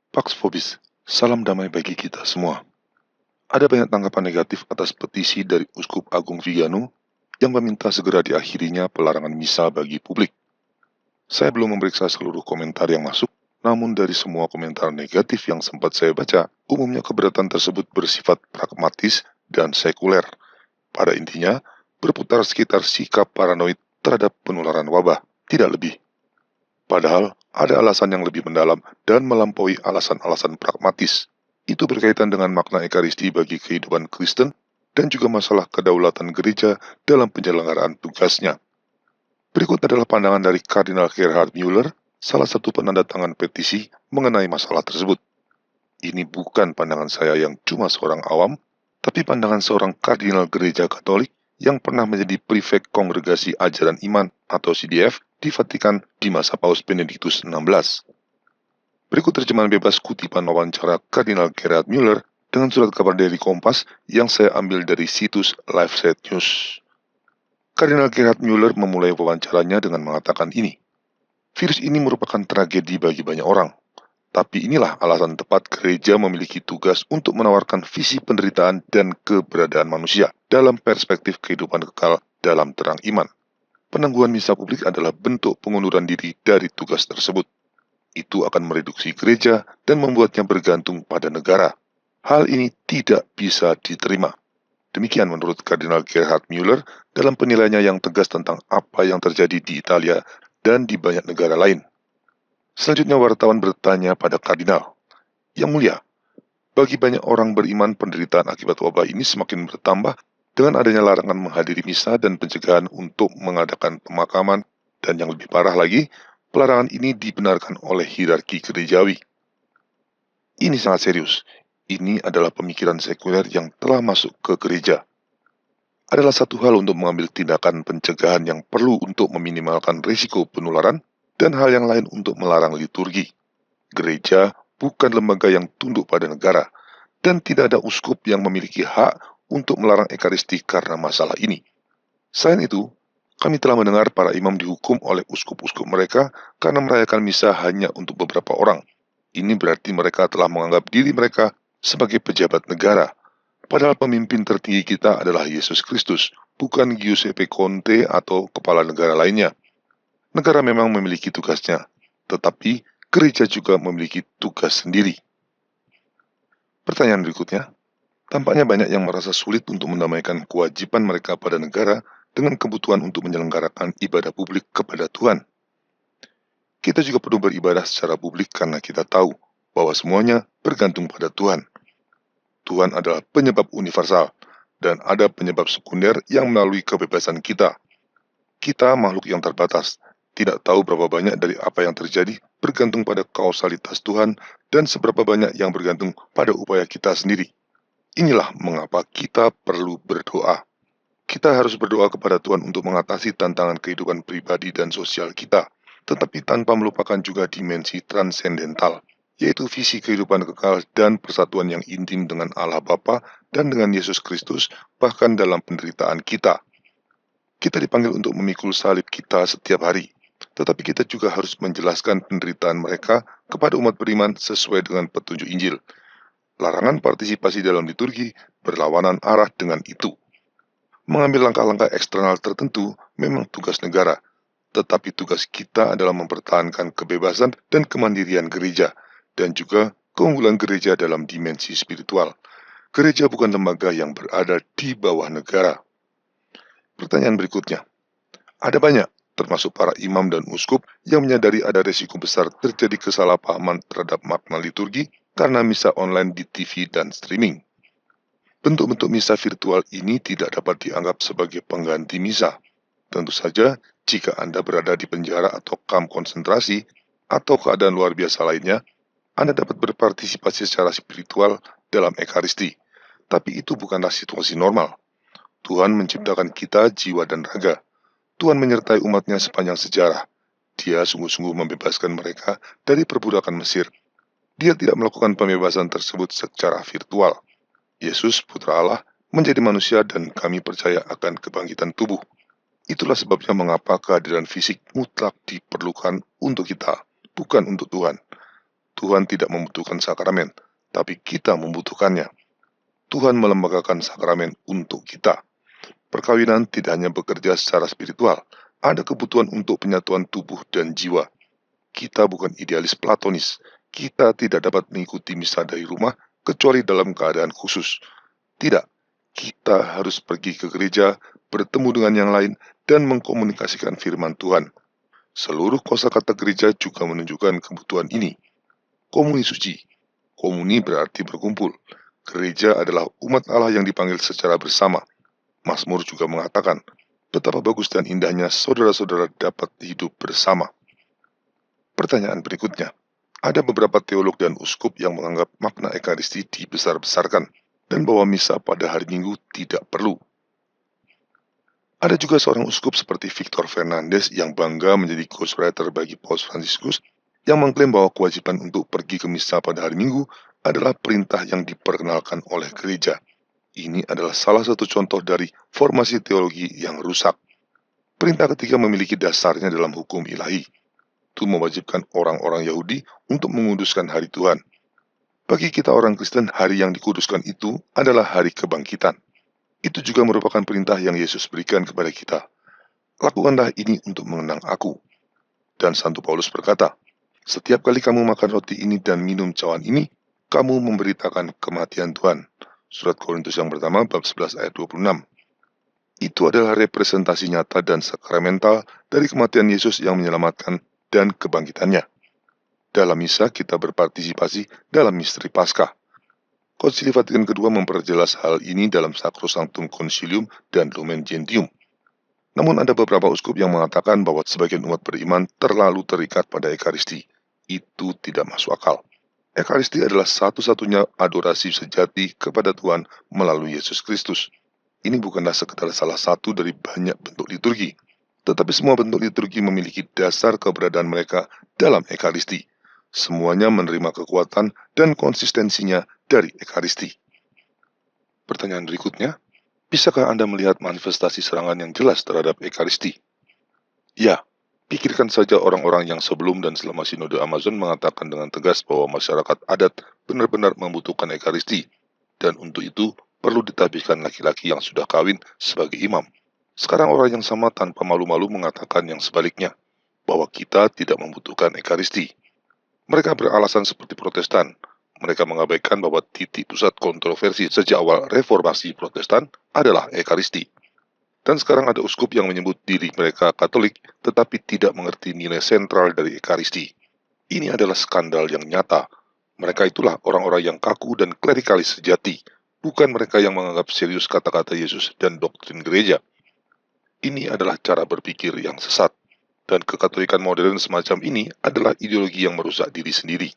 Pax Vobis, salam damai bagi kita semua. Ada banyak tanggapan negatif atas petisi dari Uskup Agung Vigano yang meminta segera diakhirinya pelarangan misa bagi publik. Saya belum memeriksa seluruh komentar yang masuk, namun dari semua komentar negatif yang sempat saya baca, umumnya keberatan tersebut bersifat pragmatis dan sekuler. Pada intinya, berputar sekitar sikap paranoid terhadap penularan wabah, tidak lebih. Padahal, ada alasan yang lebih mendalam dan melampaui alasan-alasan pragmatis. Itu berkaitan dengan makna Ekaristi bagi kehidupan Kristen dan juga masalah kedaulatan gereja dalam penyelenggaraan tugasnya. Berikut adalah pandangan dari Kardinal Gerhard Müller, salah satu penandatangan petisi mengenai masalah tersebut. Ini bukan pandangan saya yang cuma seorang awam, tapi pandangan seorang kardinal gereja Katolik yang pernah menjadi prefek Kongregasi Ajaran Iman atau CDF di Vatikan di masa Paus Benediktus XVI. Berikut terjemahan bebas kutipan wawancara Kardinal Gerhard Müller dengan surat kabar dari Kompas yang saya ambil dari situs LiveSet News. Kardinal Gerhard Müller memulai wawancaranya dengan mengatakan ini, virus ini merupakan tragedi bagi banyak orang. Tapi inilah alasan tepat gereja memiliki tugas untuk menawarkan visi penderitaan dan keberadaan manusia dalam perspektif kehidupan kekal dalam terang iman. Penangguhan misa publik adalah bentuk pengunduran diri dari tugas tersebut. Itu akan mereduksi gereja dan membuatnya bergantung pada negara. Hal ini tidak bisa diterima. Demikian menurut Kardinal Gerhard Müller dalam penilaiannya yang tegas tentang apa yang terjadi di Italia dan di banyak negara lain. Selanjutnya wartawan bertanya pada kardinal, "Yang mulia, bagi banyak orang beriman penderitaan akibat wabah ini semakin bertambah dengan adanya larangan menghadiri misa dan pencegahan untuk mengadakan pemakaman, dan yang lebih parah lagi, pelarangan ini dibenarkan oleh hierarki gerejawi. Ini sangat serius. Ini adalah pemikiran sekuler yang telah masuk ke gereja. Adalah satu hal untuk mengambil tindakan pencegahan yang perlu untuk meminimalkan risiko penularan, dan hal yang lain untuk melarang liturgi. Gereja bukan lembaga yang tunduk pada negara, dan tidak ada uskup yang memiliki hak untuk melarang Ekaristi karena masalah ini. Selain itu, kami telah mendengar para imam dihukum oleh uskup-uskup mereka karena merayakan misa hanya untuk beberapa orang. Ini berarti mereka telah menganggap diri mereka sebagai pejabat negara. Padahal pemimpin tertinggi kita adalah Yesus Kristus, bukan Giuseppe Conte atau kepala negara lainnya. Negara memang memiliki tugasnya, tetapi gereja juga memiliki tugas sendiri." Pertanyaan berikutnya, tampaknya banyak yang merasa sulit untuk mendamaikan kewajiban mereka pada negara dengan kebutuhan untuk menyelenggarakan ibadah publik kepada Tuhan. Kita juga perlu beribadah secara publik karena kita tahu bahwa semuanya bergantung pada Tuhan. Tuhan adalah penyebab universal, dan ada penyebab sekunder yang melalui kebebasan kita. Kita makhluk yang terbatas, tidak tahu berapa banyak dari apa yang terjadi bergantung pada kausalitas Tuhan dan seberapa banyak yang bergantung pada upaya kita sendiri. Inilah mengapa kita perlu berdoa. Kita harus berdoa kepada Tuhan untuk mengatasi tantangan kehidupan pribadi dan sosial kita, tetapi tanpa melupakan juga dimensi transendental, yaitu visi kehidupan kekal dan persatuan yang intim dengan Allah Bapa dan dengan Yesus Kristus, bahkan dalam penderitaan kita. Kita dipanggil untuk memikul salib kita setiap hari, tetapi kita juga harus menjelaskan penderitaan mereka kepada umat beriman sesuai dengan petunjuk Injil. Larangan partisipasi dalam liturgi berlawanan arah dengan itu. Mengambil langkah-langkah eksternal tertentu memang tugas negara, tetapi tugas kita adalah mempertahankan kebebasan dan kemandirian gereja, dan juga keunggulan gereja dalam dimensi spiritual. Gereja bukan lembaga yang berada di bawah negara. Pertanyaan berikutnya, ada banyak, termasuk para imam dan uskup, yang menyadari ada resiko besar terjadi kesalahpahaman terhadap makna liturgi karena misa online di TV dan streaming. Bentuk-bentuk misa virtual ini tidak dapat dianggap sebagai pengganti misa. Tentu saja, jika Anda berada di penjara atau kamp konsentrasi, atau keadaan luar biasa lainnya, Anda dapat berpartisipasi secara spiritual dalam Ekaristi. Tapi itu bukanlah situasi normal. Tuhan menciptakan kita jiwa dan raga. Tuhan menyertai umatnya sepanjang sejarah. Dia sungguh-sungguh membebaskan mereka dari perbudakan Mesir. Dia tidak melakukan pembebasan tersebut secara virtual. Yesus, Putra Allah, menjadi manusia dan kami percaya akan kebangkitan tubuh. Itulah sebabnya mengapa kehadiran fisik mutlak diperlukan untuk kita, bukan untuk Tuhan. Tuhan tidak membutuhkan sakramen, tapi kita membutuhkannya. Tuhan melembagakan sakramen untuk kita. Perkawinan tidak hanya bekerja secara spiritual, ada kebutuhan untuk penyatuan tubuh dan jiwa. Kita bukan idealis platonis. Kita tidak dapat mengikuti misa dari rumah kecuali dalam keadaan khusus. Tidak, kita harus pergi ke gereja, bertemu dengan yang lain, dan mengkomunikasikan firman Tuhan. Seluruh kosakata gereja juga menunjukkan kebutuhan ini. Komuni suci. Komuni berarti berkumpul. Gereja adalah umat Allah yang dipanggil secara bersama. Mazmur juga mengatakan, betapa bagus dan indahnya saudara-saudara dapat hidup bersama. Pertanyaan berikutnya, ada beberapa teolog dan uskup yang menganggap makna Ekaristi dibesar-besarkan dan bahwa misa pada hari Minggu tidak perlu. Ada juga seorang uskup seperti Victor Fernandez yang bangga menjadi ghostwriter bagi Paus Fransiskus yang mengklaim bahwa kewajiban untuk pergi ke misa pada hari Minggu adalah perintah yang diperkenalkan oleh gereja. Ini adalah salah satu contoh dari formasi teologi yang rusak. Perintah ketiga memiliki dasarnya dalam hukum ilahi. Itu mewajibkan orang-orang Yahudi untuk menguduskan hari Tuhan. Bagi kita orang Kristen, hari yang dikuduskan itu adalah hari kebangkitan. Itu juga merupakan perintah yang Yesus berikan kepada kita. Lakukanlah ini untuk mengenang aku. Dan Santo Paulus berkata, setiap kali kamu makan roti ini dan minum cawan ini, kamu memberitakan kematian Tuhan. Surat Korintus yang pertama, bab 11 ayat 26. Itu adalah representasi nyata dan sakramental dari kematian Yesus yang menyelamatkan dan kebangkitannya. Dalam misa kita berpartisipasi dalam misteri Paskah. Konsili Vatikan II memperjelas hal ini dalam Sacrosanctum Concilium dan Lumen Gentium. Namun ada beberapa uskup yang mengatakan bahwa sebagian umat beriman terlalu terikat pada Ekaristi. Itu tidak masuk akal. Ekaristi adalah satu-satunya adorasi sejati kepada Tuhan melalui Yesus Kristus. Ini bukanlah sekedar salah satu dari banyak bentuk liturgi, tetapi semua bentuk liturgi memiliki dasar keberadaan mereka dalam Ekaristi. Semuanya menerima kekuatan dan konsistensinya dari Ekaristi. Pertanyaan berikutnya, bisakah Anda melihat manifestasi serangan yang jelas terhadap Ekaristi? Ya, pikirkan saja orang-orang yang sebelum dan selama Sinode Amazon mengatakan dengan tegas bahwa masyarakat adat benar-benar membutuhkan Ekaristi, dan untuk itu perlu ditahbiskan laki-laki yang sudah kawin sebagai imam. Sekarang orang yang sama tanpa malu-malu mengatakan yang sebaliknya, bahwa kita tidak membutuhkan Ekaristi. Mereka beralasan seperti Protestan. Mereka mengabaikan bahwa titik pusat kontroversi sejak awal reformasi Protestan adalah Ekaristi. Dan sekarang ada uskup yang menyebut diri mereka Katolik, tetapi tidak mengerti nilai sentral dari Ekaristi. Ini adalah skandal yang nyata. Mereka itulah orang-orang yang kaku dan klerikalis sejati, bukan mereka yang menganggap serius kata-kata Yesus dan doktrin gereja. Ini adalah cara berpikir yang sesat. Dan kekatolikan modern semacam ini adalah ideologi yang merusak diri sendiri.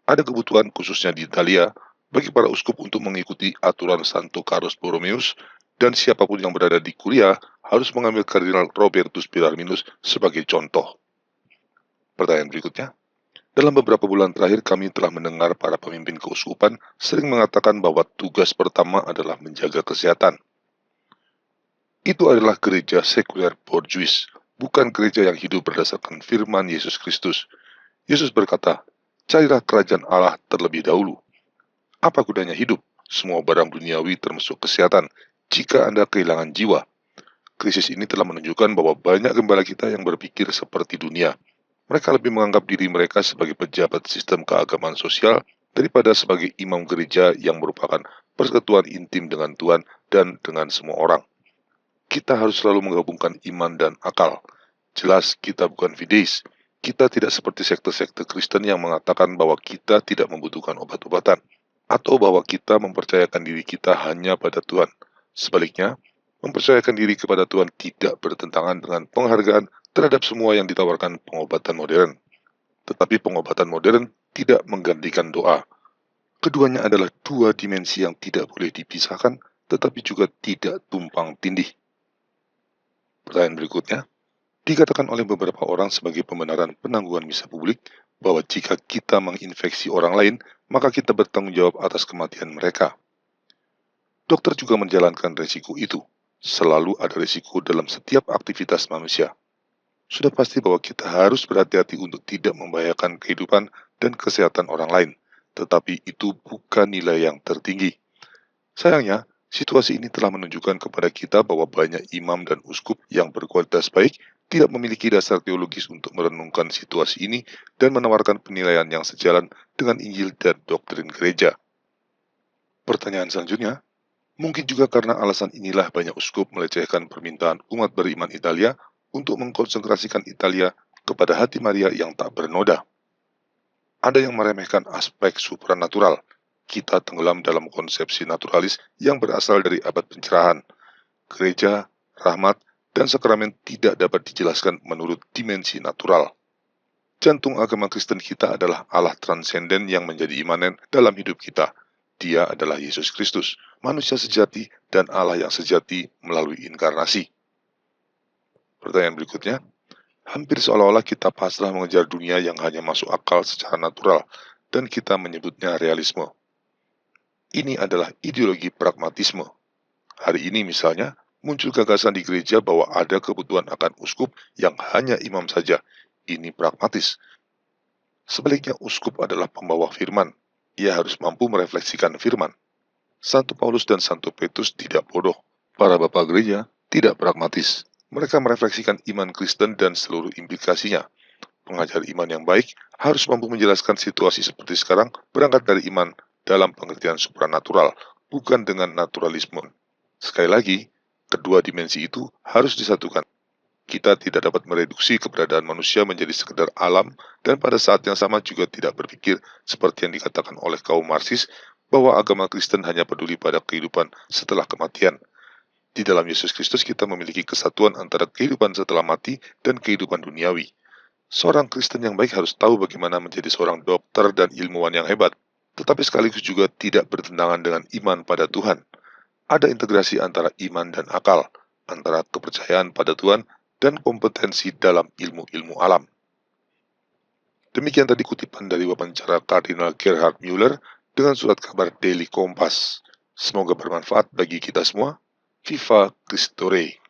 Ada kebutuhan khususnya di Italia bagi para uskup untuk mengikuti aturan Santo Carlos Borromeus, dan siapapun yang berada di Kuria harus mengambil Kardinal Robertus Bellarminus sebagai contoh. Pertanyaan berikutnya, dalam beberapa bulan terakhir kami telah mendengar para pemimpin keuskupan sering mengatakan bahwa tugas pertama adalah menjaga kesehatan. Itu adalah gereja sekuler borjuis, bukan gereja yang hidup berdasarkan firman Yesus Kristus. Yesus berkata, carilah kerajaan Allah terlebih dahulu. Apa gunanya hidup? Semua barang duniawi termasuk kesehatan, jika Anda kehilangan jiwa. Krisis ini telah menunjukkan bahwa banyak gembala kita yang berpikir seperti dunia. Mereka lebih menganggap diri mereka sebagai pejabat sistem keagamaan sosial daripada sebagai imam gereja yang merupakan persekutuan intim dengan Tuhan dan dengan semua orang. Kita harus selalu menggabungkan iman dan akal. Jelas kita bukan fideis. Kita tidak seperti sekte-sekte Kristen yang mengatakan bahwa kita tidak membutuhkan obat-obatan, atau bahwa kita mempercayakan diri kita hanya pada Tuhan. Sebaliknya, mempercayakan diri kepada Tuhan tidak bertentangan dengan penghargaan terhadap semua yang ditawarkan pengobatan modern. Tetapi pengobatan modern tidak menggantikan doa. Keduanya adalah dua dimensi yang tidak boleh dipisahkan, tetapi juga tidak tumpang tindih. Pertanyaan berikutnya, dikatakan oleh beberapa orang sebagai pembenaran penangguhan misa publik bahwa jika kita menginfeksi orang lain, maka kita bertanggung jawab atas kematian mereka. Dokter juga menjalankan resiko itu. Selalu ada resiko dalam setiap aktivitas manusia. sudah pasti bahwa kita harus berhati-hati untuk tidak membahayakan kehidupan dan kesehatan orang lain, tetapi itu bukan nilai yang tertinggi. Sayangnya, situasi ini telah menunjukkan kepada kita bahwa banyak imam dan uskup yang berkualitas baik tidak memiliki dasar teologis untuk merenungkan situasi ini dan menawarkan penilaian yang sejalan dengan Injil dan doktrin gereja. Pertanyaan selanjutnya, mungkin juga karena alasan inilah banyak uskup melecehkan permintaan umat beriman Italia untuk mengkonsentrasikan Italia kepada hati Maria yang tak bernoda. Ada yang meremehkan aspek supranatural. Kita tenggelam dalam konsepsi naturalis yang berasal dari abad pencerahan. Gereja, rahmat, dan sakramen tidak dapat dijelaskan menurut dimensi natural. Jantung agama Kristen kita adalah Allah transenden yang menjadi imanen dalam hidup kita. Dia adalah Yesus Kristus, manusia sejati dan Allah yang sejati melalui inkarnasi. Pertanyaan berikutnya, hampir seolah-olah kita pasrah mengejar dunia yang hanya masuk akal secara natural, dan kita menyebutnya realisme. Ini adalah ideologi pragmatisme. Hari ini misalnya, muncul gagasan di gereja bahwa ada kebutuhan akan uskup yang hanya imam saja. Ini pragmatis. Sebaliknya uskup adalah pembawa firman. Ia harus mampu merefleksikan firman. Santo Paulus dan Santo Petrus tidak bodoh. Para bapak gereja tidak pragmatis. Mereka merefleksikan iman Kristen dan seluruh implikasinya. Pengajar iman yang baik harus mampu menjelaskan situasi seperti sekarang berangkat dari iman dalam pengertian supranatural, bukan dengan naturalisme. Sekali lagi, kedua dimensi itu harus disatukan. Kita tidak dapat mereduksi keberadaan manusia menjadi sekedar alam dan pada saat yang sama juga tidak berpikir seperti yang dikatakan oleh kaum Marxis bahwa agama Kristen hanya peduli pada kehidupan setelah kematian. Di dalam Yesus Kristus kita memiliki kesatuan antara kehidupan setelah mati dan kehidupan duniawi. Seorang Kristen yang baik harus tahu bagaimana menjadi seorang dokter dan ilmuwan yang hebat, tetapi sekaligus juga tidak bertentangan dengan iman pada Tuhan. Ada integrasi antara iman dan akal, antara kepercayaan pada Tuhan dan kompetensi dalam ilmu-ilmu alam. Demikian tadi kutipan dari wawancara Kardinal Gerhard Müller dengan surat kabar Daily Kompas. Semoga bermanfaat bagi kita semua. Viva Christore!